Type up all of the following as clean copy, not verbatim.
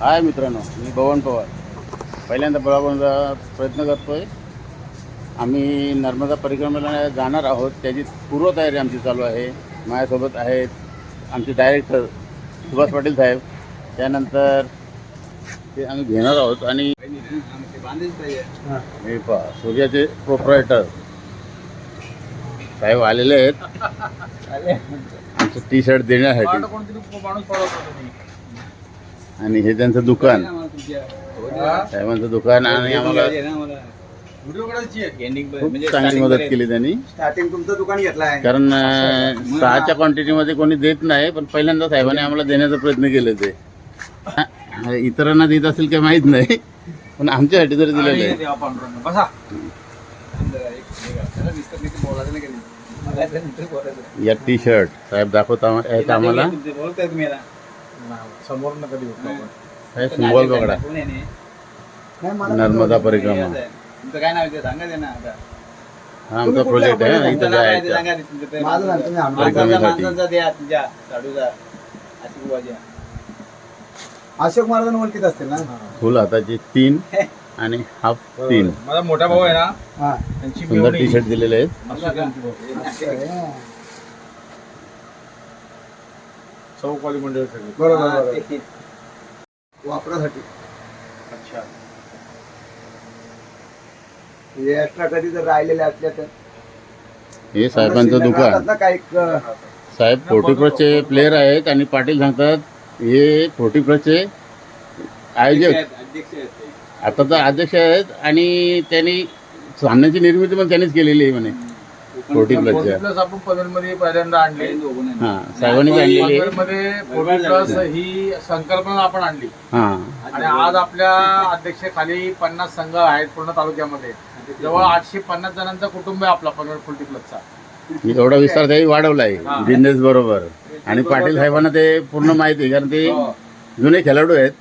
हाय मित्रांनो, मी भवन पवार पहिल्यांदा बोलावण्याचा प्रयत्न करतोय. आम्ही नर्मदा परिक्रमेला जाणार आहोत, त्याची पूर्वतयारी आमची चालू आहे. माझ्यासोबत आहेत आमचे डायरेक्टर सुभाष पाटील साहेब. त्यानंतर ते आम्ही घेणार आहोत आणि हे पहा सूर्याचे प्रोप्रायटर साहेब आलेले आहेत आमचं टी शर्ट देण्यासाठी. आणि हे त्यांचं दुकान, साहेबांचं दुकान. आणि आम्हाला खूप चांगली मदत केली त्यांनी. स्टार्टिंग तुमचं दुकान घेतलं आहे कारण 6च्या क्वांटिटीमध्ये कोणी देत नाही, पण पहिल्यांदा साहेबांनी आम्हाला देण्याचा प्रयत्न केले. ते इतरांना देत असेल काही माहीत नाही, पण आमच्यासाठी तरी दिलेलं आहे. या टी शर्ट साहेब दाखवत आहेत आम्हाला. समोर नका देऊ हे सिंबॉल बघा, नर्मदा परिक्रमा. काय नाव सांगा दे ना. हा आमचा प्रोजेक्ट आहे. इथं जायचं अशोक महाराजांना ओळखीत असतील ना. फुल हाताची 3 आणि हाफ 3. माझा मोठा भाऊ आहे ना, सुंदर टी शर्ट दिलेले आहेत. चौकाली मंडळ बरोबर वापरासाठी. अच्छा, एक्स्ट्रा कधी जर राहिलेले असल्या तर हे साहेबांचं दुकान. काही साहेब 40+ प्लेयर आहेत आणि पाटील सांगतात हे 40+चे आयोजक. आता तर अध्यक्ष आहेत आणि त्यांनी सामन्याची निर्मिती पण त्यांनीच केलेली आहे म्हणे. 40+च्या आपण पनवेलमध्ये पहिल्यांदा आणले. हां, साहेबांनीच आणलेली आहे. मध्ये 40+ ही संकल्पना आपण आणली. हां, आणि आज आपल्या अध्यक्षाखाली 50 संघ आहेत पूर्ण तालुक्यामध्ये. जवळ 850 जणांचा कुटुंब आहे आपला पनवेल 40+चा. एवढा विस्तार त्याही वाढवला आहे बिझनेस बरोबर. आणि पाटील साहेबांना ते पूर्ण माहिती आहे, कारण ते जुने खेळाडू आहेत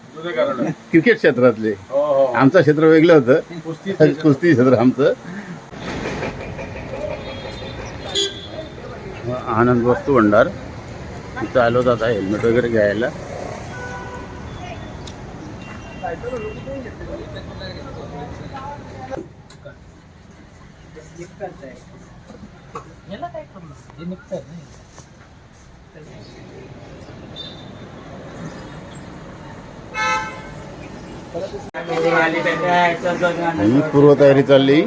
क्रिकेट क्षेत्रातले. आमचं क्षेत्र वेगळं होतं, कुस्ती क्षेत्र आमचं. आनंद वस्तू भंडार इथं आलो जाता हेल्मेट वगैरे घ्यायला. ही पूर्वतयारी चालली.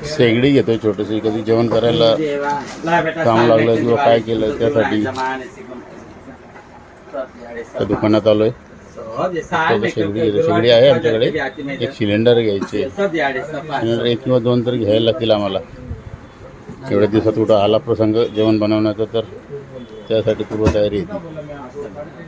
शेगडी घेतोय छोटीशी, कधी जेवण करायला काम लागलं किंवा काय केलं त्यासाठी त्या दुकानात आलोय. शेगडी घेतो. शेगडी आहे आमच्याकडे. एक सिलेंडर घ्यायचे. सिलेंडर 1 किंवा 2 तर घ्यायला लागतील आम्हाला. एवढ्या दिवसात कुठं आला प्रसंग जेवण बनवण्याचा तर त्यासाठी पूर्वतयारी येते.